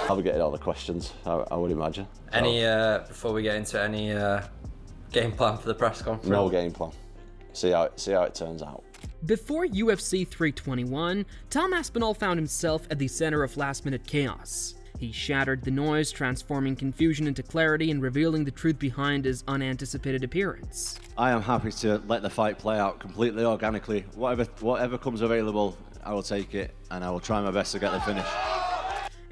I'll be getting all the questions, I would imagine. Any, before we get into any game plan for the press conference? No game plan. See how it turns out. Before UFC 321, Tom Aspinall found himself at the center of last-minute chaos. He shattered the noise, transforming confusion into clarity and revealing the truth behind his unanticipated appearance. I am happy to let the fight play out completely organically. Whatever comes available, I will take it, and I will try my best to get the finish.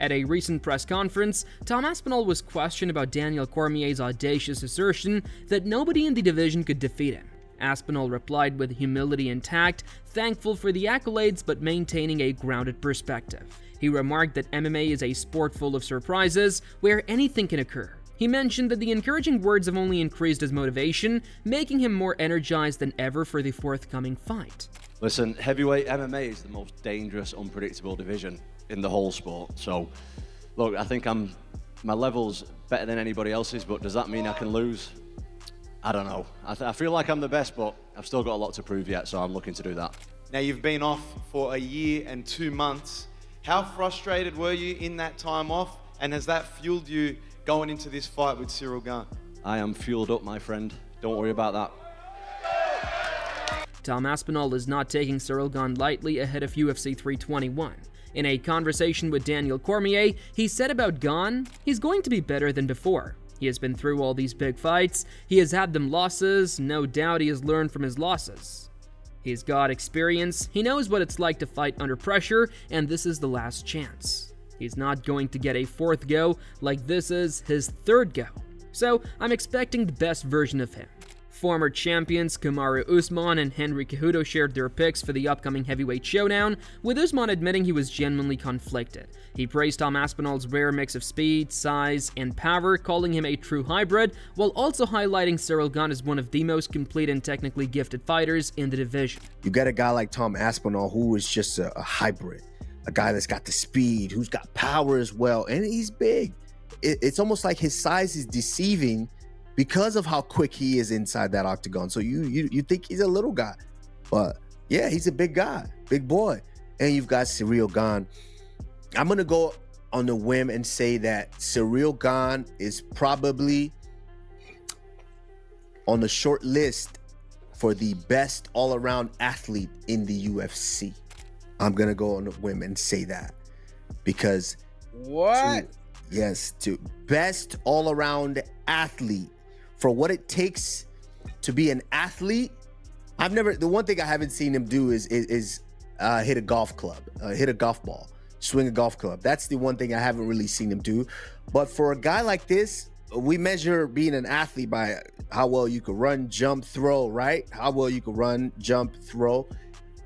At a recent press conference, Tom Aspinall was questioned about Daniel Cormier's audacious assertion that nobody in the division could defeat him. Aspinall replied with humility and tact, thankful for the accolades but maintaining a grounded perspective. He remarked that MMA is a sport full of surprises where anything can occur. He mentioned that the encouraging words have only increased his motivation, making him more energized than ever for the forthcoming fight. Listen, heavyweight MMA is the most dangerous, unpredictable division in the whole sport. So, look, I think my level's better than anybody else's, but does that mean I can lose? I don't know. I feel like I'm the best, but I've still got a lot to prove yet, so I'm looking to do that. Now, you've been off for a year and 2 months. How frustrated were you in that time off, and has that fueled you going into this fight with Cyril Gane? I am fueled up, my friend. Don't worry about that. Tom Aspinall is not taking Cyril Gane lightly ahead of UFC 321. In a conversation with Daniel Cormier, he said about Gane, he's going to be better than before. He has been through all these big fights, he has had them losses, no doubt he has learned from his losses. He's got experience, he knows what it's like to fight under pressure, and this is the last chance. He's not going to get a fourth go like this is his third go. So I'm expecting the best version of him. Former champions Kamaru Usman and Henry Cejudo shared their picks for the upcoming heavyweight showdown, with Usman admitting he was genuinely conflicted. He praised Tom Aspinall's rare mix of speed, size, and power, calling him a true hybrid, while also highlighting Cyril Gane as one of the most complete and technically gifted fighters in the division. You get a guy like Tom Aspinall who is just a hybrid, a guy that's got the speed, who's got power as well, and he's big. It's almost like his size is deceiving because of how quick he is inside that octagon. So you think he's a little guy, but yeah, he's a big guy, big boy. And you've got Cyril Gane. I'm gonna go on the whim and say that Cyril Gane is probably on the short list for the best all-around athlete in the UFC. I'm gonna go on the whim and say that because to best all-around athlete. For what it takes to be an athlete, the one thing I haven't seen him do is hit a golf club, hit a golf ball, swing a golf club. That's the one thing I haven't really seen him do. But for a guy like this, we measure being an athlete by how well you could run, jump, throw, right? How well you could run, jump, throw,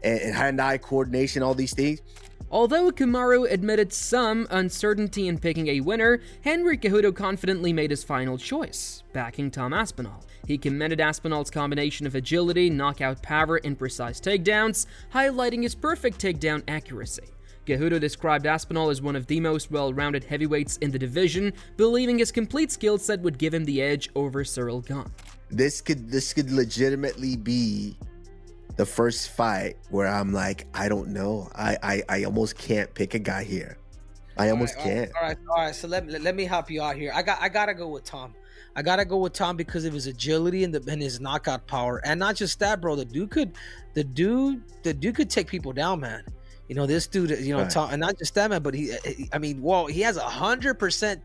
and hand-eye coordination, all these things. Although Kamaru admitted some uncertainty in picking a winner, Henry Cejudo confidently made his final choice, backing Tom Aspinall. He commended Aspinall's combination of agility, knockout power, and precise takedowns, highlighting his perfect takedown accuracy. Cejudo described Aspinall as one of the most well-rounded heavyweights in the division, believing his complete skill set would give him the edge over Cyril Gane. This could legitimately be the first fight where I'm like, I don't know. I almost can't pick a guy here. I almost can't. All right. So let me help you out here. I gotta go with Tom. I gotta go with Tom because of his agility and his knockout power, and not just that, bro. The dude could take people down, man. You know, this dude. You know, right. Tom, and not just that, man. But he has 100%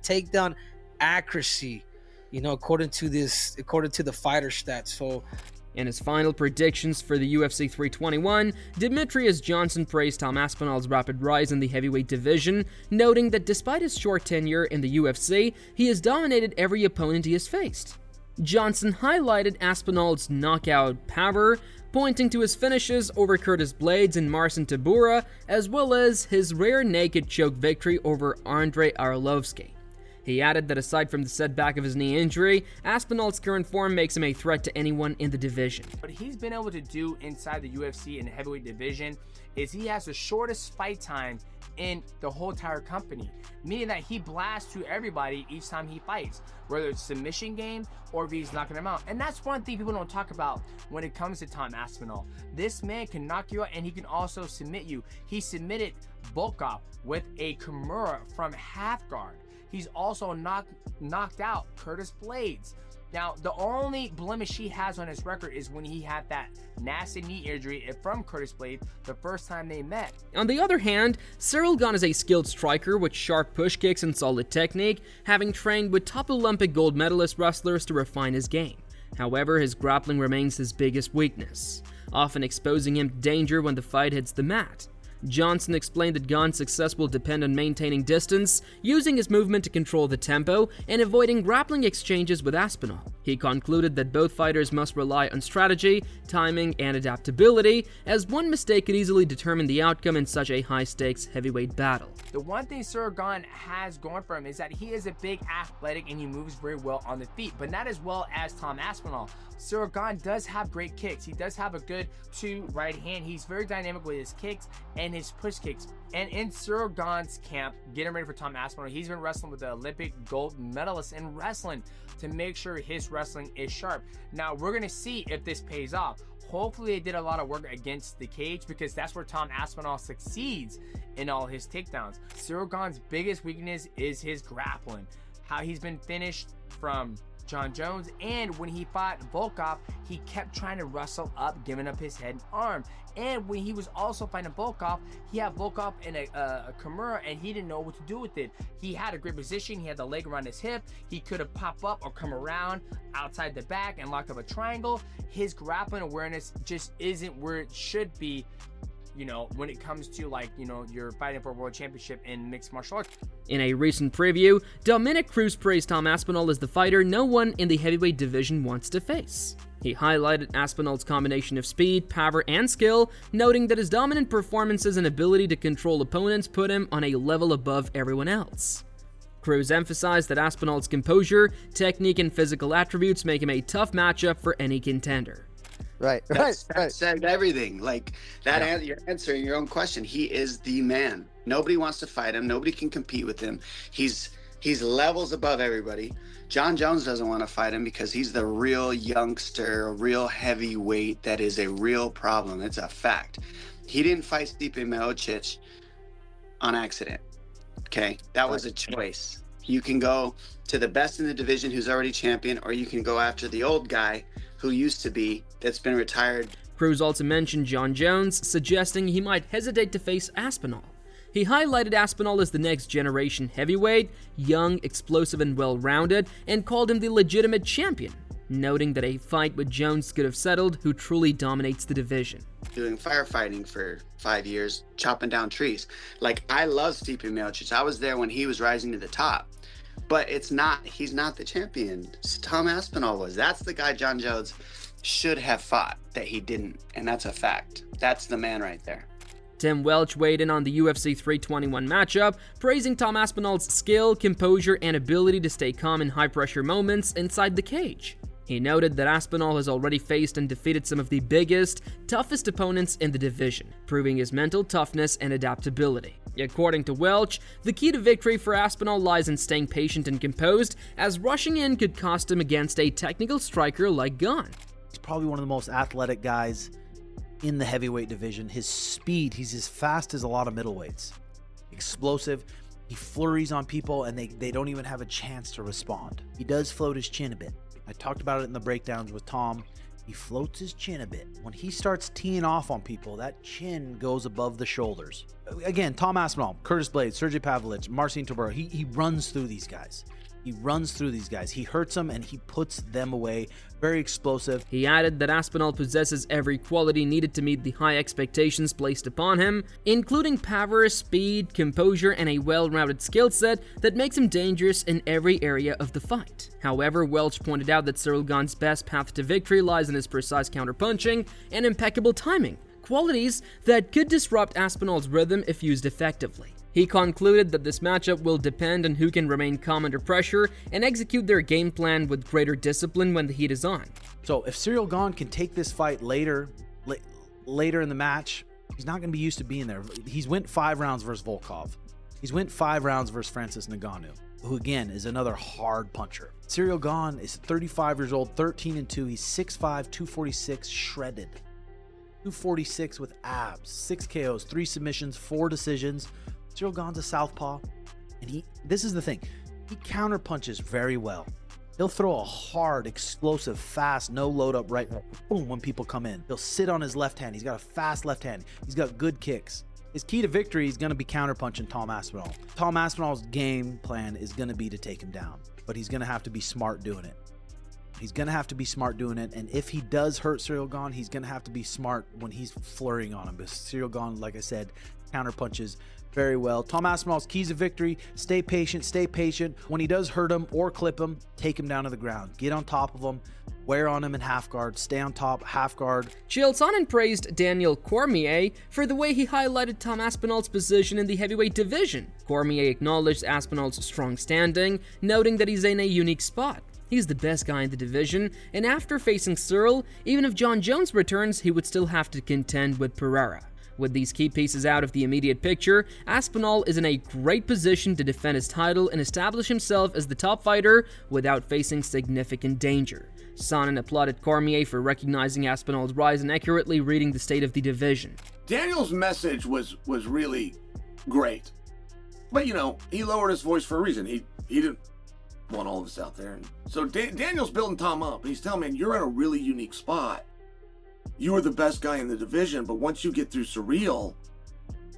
takedown accuracy. You know, according to the fighter stats. So. In his final predictions for the UFC 321, Demetrius Johnson praised Tom Aspinall's rapid rise in the heavyweight division, noting that despite his short tenure in the UFC, he has dominated every opponent he has faced. Johnson highlighted Aspinall's knockout power, pointing to his finishes over Curtis Blades and Marcin Tybura, as well as his rare naked choke victory over Andrei Arlovski. He added that aside from the setback of his knee injury, Aspinall's current form makes him a threat to anyone in the division. What he's been able to do inside the UFC in the heavyweight division is he has the shortest fight time in the whole entire company, meaning that he blasts to everybody each time he fights, whether it's submission game or if he's knocking them out. And that's one thing people don't talk about when it comes to Tom Aspinall. This man can knock you out, and he can also submit you. He submitted Volkov with a Kimura from half guard. He's also knocked out Curtis Blades. Now, the only blemish he has on his record is when he had that nasty knee injury from Curtis Blades the first time they met. On the other hand, Ciryl Gane is a skilled striker with sharp push kicks and solid technique, having trained with top Olympic gold medalist wrestlers to refine his game. However, his grappling remains his biggest weakness, often exposing him to danger when the fight hits the mat. Johnson explained that Gane's success will depend on maintaining distance, using his movement to control the tempo, and avoiding grappling exchanges with Aspinall. He concluded that both fighters must rely on strategy, timing, and adaptability, as one mistake could easily determine the outcome in such a high-stakes heavyweight battle. The one thing Ciryl Gane has going for him is that he is a big athletic and he moves very well on the feet, but not as well as Tom Aspinall. Ciryl Gane does have great kicks. He does have a good right hand. He's very dynamic with his kicks and his push kicks. And in Ciryl Gane's camp, getting ready for Tom Aspinall, he's been wrestling with the Olympic gold medalist in wrestling to make sure his wrestling is sharp. Now, we're going to see if this pays off. Hopefully, they did a lot of work against the cage, because that's where Tom Aspinall succeeds in all his takedowns. Ciryl Gane's biggest weakness is his grappling. How he's been finished from John Jones, and when he fought Volkov, he kept trying to wrestle up, giving up his head and arm. And when he was also fighting Volkov, he had Volkov in a Kimura, and he didn't know what to do with it. He had a great position. He had the leg around his hip. He could have popped up or come around outside the back and locked up a triangle. His grappling awareness just isn't where it should be, you know, when it comes to, like, you know, you're fighting for a world championship in mixed martial arts. In a recent preview, Dominic Cruz praised Tom Aspinall as the fighter no one in the heavyweight division wants to face. He highlighted Aspinall's combination of speed, power, and skill, noting that his dominant performances and ability to control opponents put him on a level above everyone else. Cruz emphasized that Aspinall's composure, technique, and physical attributes make him a tough matchup for any contender. Right. That said everything. Like that, you're answering your own question. He is the man. Nobody wants to fight him. Nobody can compete with him. He's levels above everybody. John Jones doesn't want to fight him because he's the real youngster, a real heavyweight that is a real problem. It's a fact. He didn't fight Stipe Miocic on accident. Okay, that was a choice. You can go to the best in the division who's already champion, or you can go after the old guy who used to be, that's been retired. Cruz also mentioned John Jones, suggesting he might hesitate to face Aspinall. He highlighted Aspinall as the next generation heavyweight, young, explosive, and well-rounded, and called him the legitimate champion, noting that a fight with Jones could have settled who truly dominates the division. Doing firefighting for 5 years, chopping down trees. Like, I love Stipe Miocic. I was there when he was rising to the top. But he's not the champion. Tom Aspinall was. That's the guy John Jones should have fought that he didn't. And that's a fact. That's the man right there. Tim Welch weighed in on the UFC 321 matchup, praising Tom Aspinall's skill, composure, and ability to stay calm in high-pressure moments inside the cage. He noted that Aspinall has already faced and defeated some of the biggest, toughest opponents in the division, proving his mental toughness and adaptability. According to Welch, the key to victory for Aspinall lies in staying patient and composed, as rushing in could cost him against a technical striker like Gane. He's probably one of the most athletic guys in the heavyweight division. His speed, he's as fast as a lot of middleweights. Explosive. He flurries on people and they don't even have a chance to respond. He does float his chin a bit. I talked about it in the breakdowns with Tom. He floats his chin a bit. When he starts teeing off on people, that chin goes above the shoulders. Again, Tom Aspinall, Curtis Blades, Sergey Pavlovich, Marcin Tybura, he runs through these guys. He runs through these guys. He hurts them and he puts them away. Very explosive. He added that Aspinall possesses every quality needed to meet the high expectations placed upon him, including power, speed, composure, and a well-rounded skill set that makes him dangerous in every area of the fight. However, Welch pointed out that Ciryl Gane's best path to victory lies in his precise counterpunching and impeccable timing, qualities that could disrupt Aspinall's rhythm if used effectively. He concluded that this matchup will depend on who can remain calm under pressure and execute their game plan with greater discipline when the heat is on. So if Ciryl Gane can take this fight later in the match, He's not going to be used to being there. He's went 5 rounds versus Volkov. He's went 5 rounds versus Francis Ngannou, who again is another hard puncher. Cyril Gane is 35 years old, 13-2. He's 6'5", 246, shredded. 246 with abs, 6 KOs, 3 submissions, 4 decisions. Cyril Gane's a southpaw, and this is the thing, he counter punches very well. He'll throw a hard, explosive, fast, no load up right boom when people come in. He'll sit on his left hand. He's got a fast left hand. He's got good kicks. His key to victory is going to be counterpunching Tom Aspinall. Tom Aspinall's game plan is going to be to take him down, but he's going to have to be smart doing it. He's going to have to be smart doing it, and if he does hurt Cyril Gane, he's going to have to be smart when he's flurrying on him, because Cyril Gane, like I said, counterpunches very well. Tom Aspinall's keys to victory: stay patient, stay patient. When he does hurt him or clip him, take him down to the ground. Get on top of him, wear on him in half guard, stay on top, half guard. Chael Sonnen praised Daniel Cormier for the way he highlighted Tom Aspinall's position in the heavyweight division. Cormier acknowledged Aspinall's strong standing, noting that he's in a unique spot. He's the best guy in the division, and after facing Cyril, even if John Jones returns, he would still have to contend with Pereira. With these key pieces out of the immediate picture, Aspinall is in a great position to defend his title and establish himself as the top fighter without facing significant danger. Sonnen applauded Cormier for recognizing Aspinall's rise and accurately reading the state of the division. Daniel's message was really great. But, you know, he lowered his voice for a reason. He didn't want all of us out there. And so Daniel's building Tom up. He's telling me, you're in a really unique spot. You are the best guy in the division, but once you get through Cyril,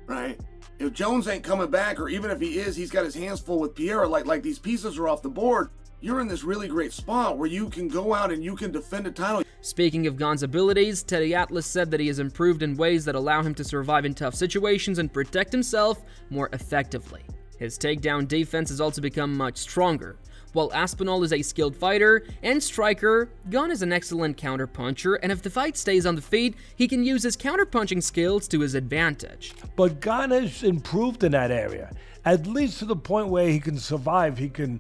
right? If Jones ain't coming back, or even if he is, he's got his hands full with Pierre, like these pieces are off the board. You're in this really great spot where you can go out and you can defend a title. Speaking of Gane's abilities, Teddy Atlas said that he has improved in ways that allow him to survive in tough situations and protect himself more effectively. His takedown defense has also become much stronger. While Aspinall is a skilled fighter and striker, Gane is an excellent counterpuncher, and if the fight stays on the feet, he can use his counterpunching skills to his advantage. But Gane has improved in that area, at least to the point where he can survive. He can,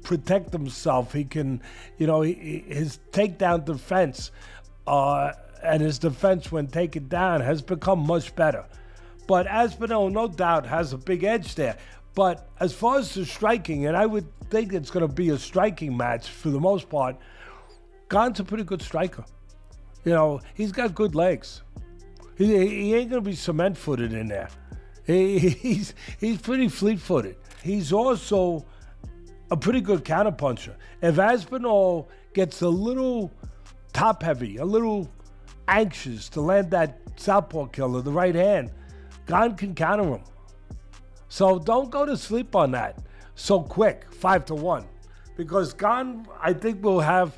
protect himself. He can, his takedown defense and his defense when taken down has become much better. But Aspinall, no doubt, has a big edge there. But as far as the striking, and I would think it's going to be a striking match for the most part, Gane's a pretty good striker. He's got good legs. He ain't going to be cement-footed in there. He's pretty fleet-footed. He's also a pretty good counterpuncher. If Aspinall gets a little top-heavy, a little anxious to land that southpaw killer, the right hand, Gane can counter him. So don't go to sleep on that so quick, 5-1, because Gane, I think, will have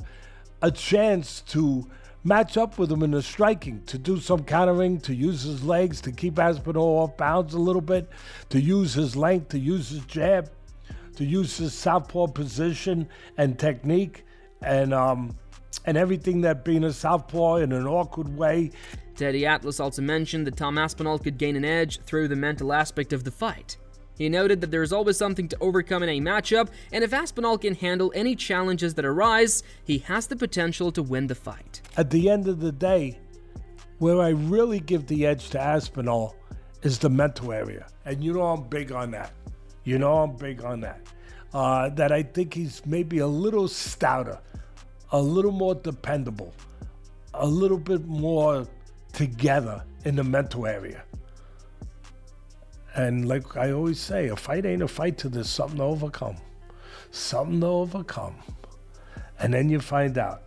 a chance to match up with him in the striking, to do some countering, to use his legs, to keep Aspinall off bounds a little bit, to use his length, to use his jab, to use his southpaw position and technique, and everything that being a southpaw in an awkward way. Teddy Atlas also mentioned that Tom Aspinall could gain an edge through the mental aspect of the fight. He noted that there is always something to overcome in a matchup, and if Aspinall can handle any challenges that arise, he has the potential to win the fight. At the end of the day, where I really give the edge to Aspinall is the mental area. And I'm big on that. That I think he's maybe a little stouter, a little more dependable, a little bit more together in the mental area. And like I always say, a fight ain't a fight till there's something to overcome. And then you find out.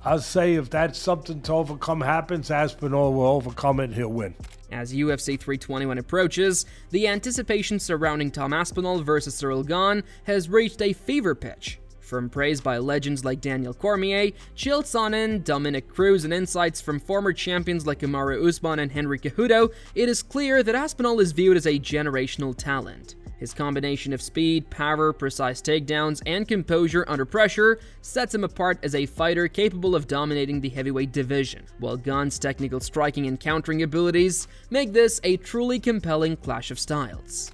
I'll say if that something to overcome happens, Aspinall will overcome it and he'll win. As UFC 321 approaches, the anticipation surrounding Tom Aspinall versus Cyril Gane has reached a fever pitch. From praise by legends like Daniel Cormier, Chael Sonnen, Dominic Cruz, and insights from former champions like Kamaru Usman and Henry Cejudo, it is clear that Aspinall is viewed as a generational talent. His combination of speed, power, precise takedowns, and composure under pressure sets him apart as a fighter capable of dominating the heavyweight division, while Gane's technical striking and countering abilities make this a truly compelling clash of styles.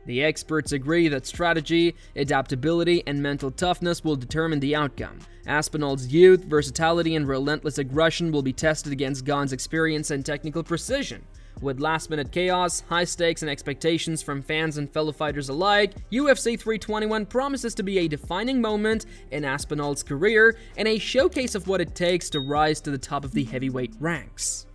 The experts agree that strategy, adaptability, and mental toughness will determine the outcome. Aspinall's youth, versatility, and relentless aggression will be tested against Gane's experience and technical precision. With last-minute chaos, high stakes, and expectations from fans and fellow fighters alike, UFC 321 promises to be a defining moment in Aspinall's career and a showcase of what it takes to rise to the top of the heavyweight ranks.